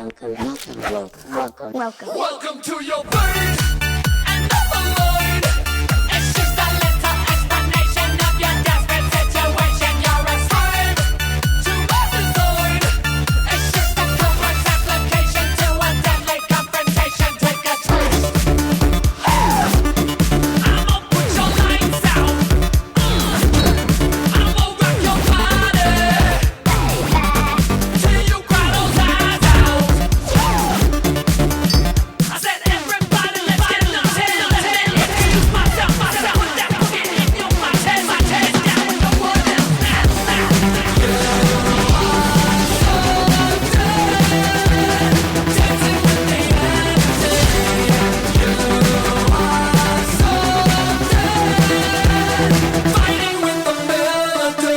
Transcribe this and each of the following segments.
Welcome to your bird and overload. It's just a little explanation of your desperate situation. You're a slave to episode. It's just a complex application to a deadly confrontation. Take a twist. I'ma put your lights out. I'ma rock your body till you cry those eyes out. I said everybody let's get up, introduce myself, with that cookie in your mouth, my chest down with the wood and snap, snap. You are so dead, dancing with the energy. You are so dead, fighting with the melody.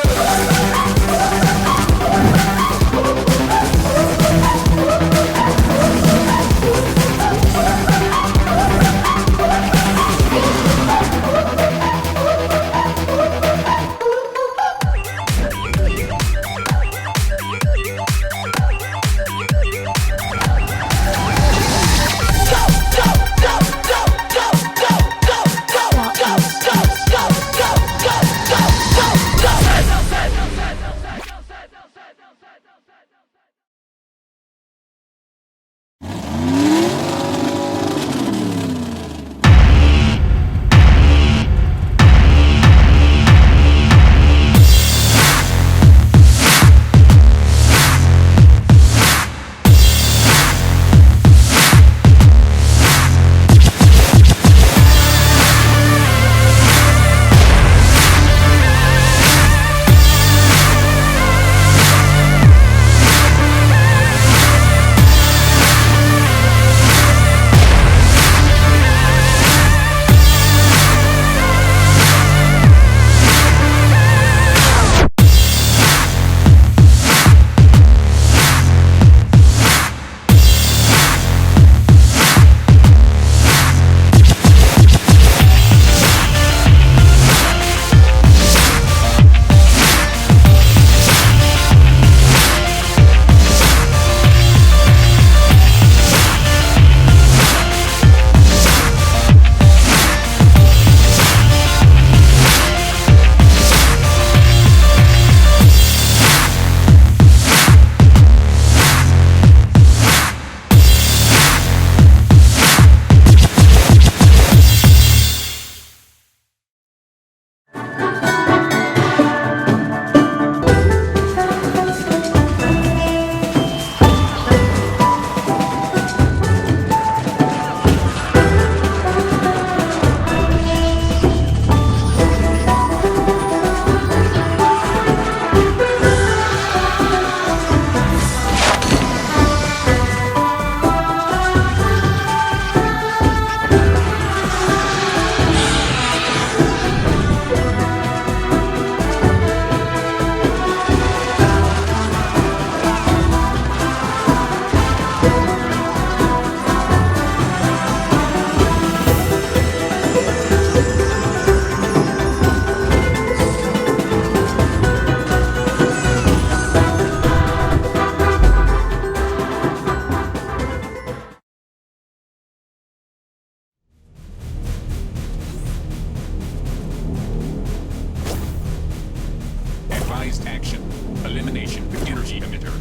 Advised action. Elimination energy emitter.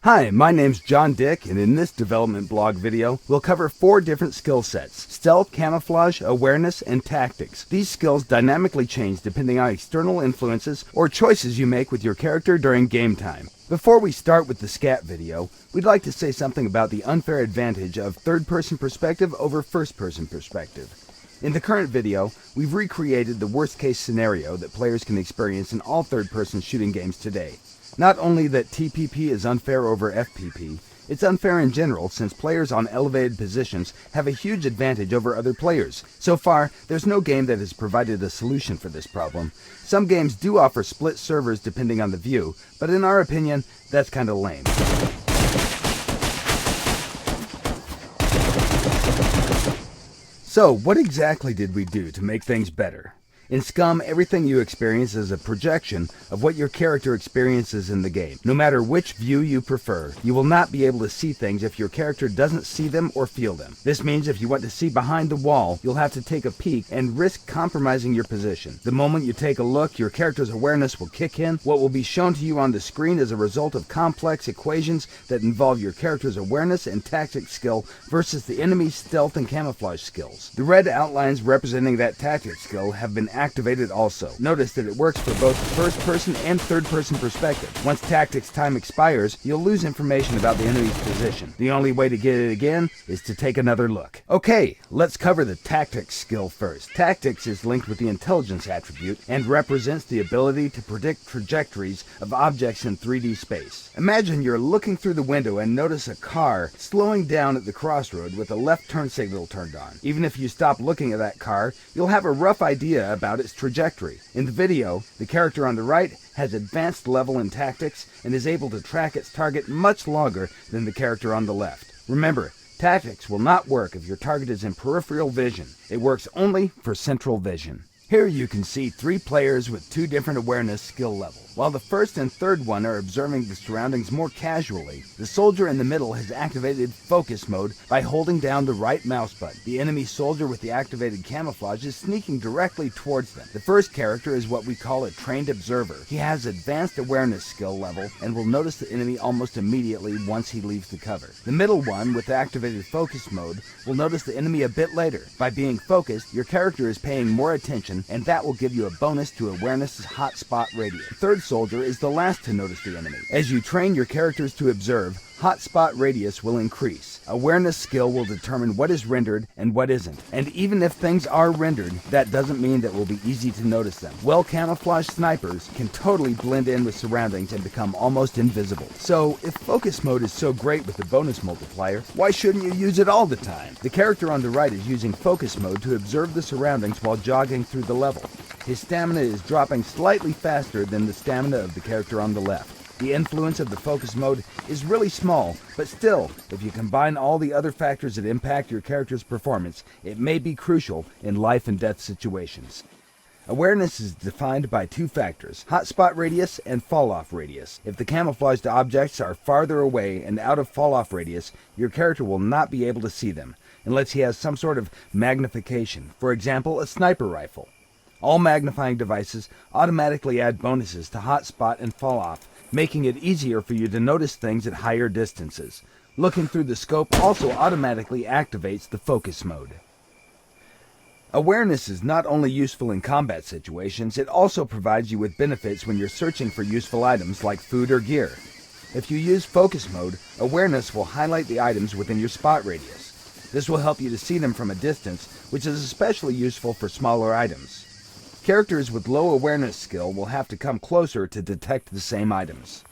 Hi, my name's John Dick, and in this development blog video, we'll cover 4 different skill sets: stealth, camouflage, awareness, and tactics. These skills dynamically change depending on external influences or choices you make with your character during game time. Before we start with the scat video, we'd like to say something about the unfair advantage of third-person perspective over first-person perspective. In the current video, we've recreated the worst-case scenario that players can experience in all third-person shooting games today. Not only that TPP is unfair over FPP, it's unfair in general since players on elevated positions have a huge advantage over other players. So far, there's no game that has provided a solution for this problem. Some games do offer split servers depending on the view, but in our opinion, that's kinda lame. So, what exactly did we do to make things better? In SCUM, everything you experience is a projection of what your character experiences in the game. No matter which view you prefer, you will not be able to see things if your character doesn't see them or feel them. This means if you want to see behind the wall, you'll have to take a peek and risk compromising your position. The moment you take a look, your character's awareness will kick in. What will be shown to you on the screen is a result of complex equations that involve your character's awareness and tactic skill versus the enemy's stealth and camouflage skills. The red outlines representing that tactic skill have been activated also. Notice that it works for both the first-person and third-person perspective. Once tactics time expires, you'll lose information about the enemy's position. The only way to get it again is to take another look. Okay, let's cover the tactics skill first. Tactics is linked with the intelligence attribute and represents the ability to predict trajectories of objects in 3D space. Imagine you're looking through the window and notice a car slowing down at the crossroad with a left turn signal turned on. Even if you stop looking at that car, you'll have a rough idea about its trajectory. In the video, the character on the right has advanced level in tactics and is able to track its target much longer than the character on the left. Remember, tactics will not work if your target is in peripheral vision. It works only for central vision. Here you can see 3 players with 2 different awareness skill levels. While the first and third one are observing the surroundings more casually, the soldier in the middle has activated focus mode by holding down the right mouse button. The enemy soldier with the activated camouflage is sneaking directly towards them. The first character is what we call a trained observer. He has advanced awareness skill level and will notice the enemy almost immediately once he leaves the cover. The middle one with activated focus mode will notice the enemy a bit later. By being focused, your character is paying more attention, and that will give you a bonus to awareness's hotspot radius. The third soldier is the last to notice the enemy. As you train your characters to observe, hotspot radius will increase. Awareness skill will determine what is rendered and what isn't. And even if things are rendered, that doesn't mean that it will be easy to notice them. Well-camouflaged snipers can totally blend in with surroundings and become almost invisible. So, if focus mode is so great with the bonus multiplier, why shouldn't you use it all the time? The character on the right is using focus mode to observe the surroundings while jogging through the level. His stamina is dropping slightly faster than the stamina of the character on the left. The influence of the focus mode is really small, but still, if you combine all the other factors that impact your character's performance, it may be crucial in life and death situations. Awareness is defined by 2 factors, hotspot radius and fall-off radius. If the camouflaged objects are farther away and out of fall-off radius, your character will not be able to see them, unless he has some sort of magnification, for example, a sniper rifle. All magnifying devices automatically add bonuses to hotspot and fall-off, making it easier for you to notice things at higher distances. Looking through the scope also automatically activates the focus mode. Awareness is not only useful in combat situations, it also provides you with benefits when you're searching for useful items like food or gear. If you use focus mode, awareness will highlight the items within your spot radius. This will help you to see them from a distance, which is especially useful for smaller items. Characters with low awareness skill will have to come closer to detect the same items.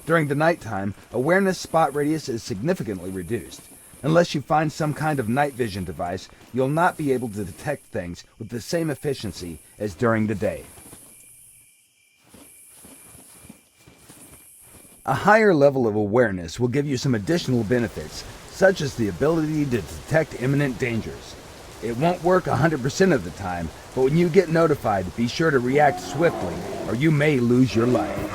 During the nighttime, awareness spot radius is significantly reduced. Unless you find some kind of night vision device, you'll not be able to detect things with the same efficiency as during the day. A higher level of awareness will give you some additional benefits, such as the ability to detect imminent dangers. It won't work 100% of the time, but when you get notified, be sure to react swiftly, or you may lose your life.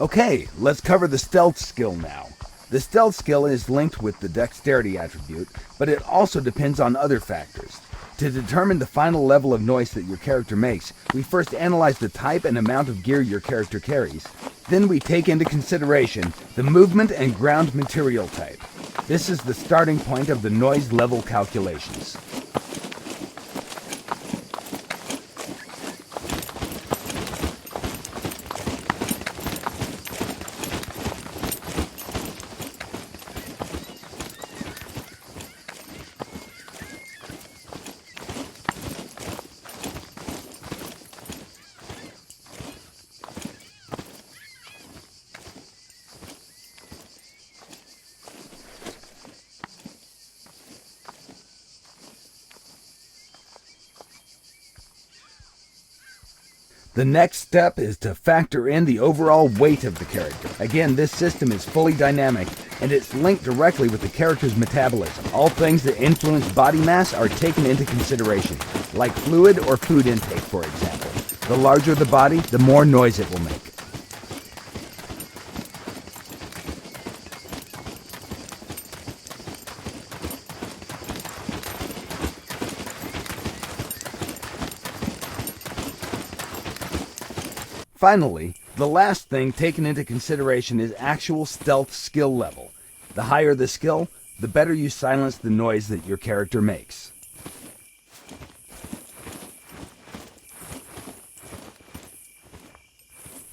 Okay, let's cover the stealth skill now. The stealth skill is linked with the dexterity attribute, but it also depends on other factors. To determine the final level of noise that your character makes, we first analyze the type and amount of gear your character carries. Then we take into consideration the movement and ground material type. This is the starting point of the noise level calculations. The next step is to factor in the overall weight of the character. Again, this system is fully dynamic, and it's linked directly with the character's metabolism. All things that influence body mass are taken into consideration, like fluid or food intake, for example. The larger the body, the more noise it will make. Finally, the last thing taken into consideration is actual stealth skill level. The higher the skill, the better you silence the noise that your character makes.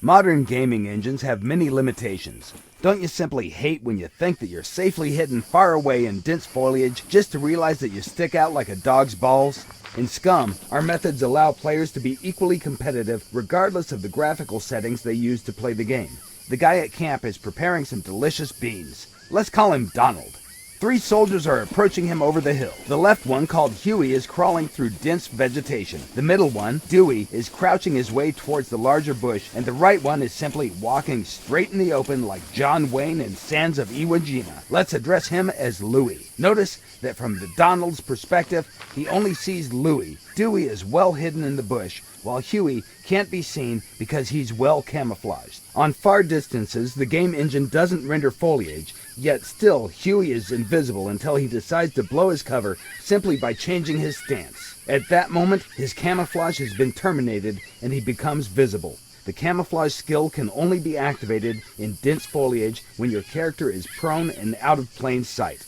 Modern gaming engines have many limitations. Don't you simply hate when you think that you're safely hidden far away in dense foliage just to realize that you stick out like a dog's balls? In SCUM, our methods allow players to be equally competitive regardless of the graphical settings they use to play the game. The guy at camp is preparing some delicious beans. Let's call him Donald. 3 soldiers are approaching him over the hill. The left one, called Huey, is crawling through dense vegetation. The middle one, Dewey, is crouching his way towards the larger bush, and the right one is simply walking straight in the open like John Wayne in Sands of Iwo Jima. Let's address him as Louie. Notice that from the Donald's perspective, he only sees Louie. Dewey is well hidden in the bush, while Huey can't be seen because he's well camouflaged. On far distances, the game engine doesn't render foliage, yet still Huey is invisible until he decides to blow his cover simply by changing his stance. At that moment, his camouflage has been terminated and he becomes visible. The camouflage skill can only be activated in dense foliage when your character is prone and out of plain sight.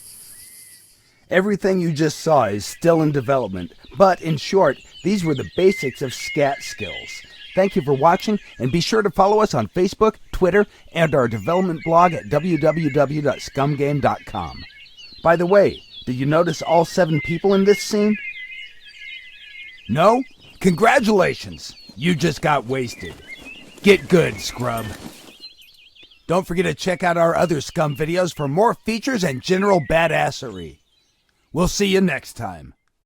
Everything you just saw is still in development, but in short, these were the basics of scat skills. Thank you for watching, and be sure to follow us on Facebook, Twitter, and our development blog at www.scumgame.com. By the way, did you notice all 7 people in this scene? No? Congratulations! You just got wasted. Get good, scrub. Don't forget to check out our other SCUM videos for more features and general badassery. We'll see you next time.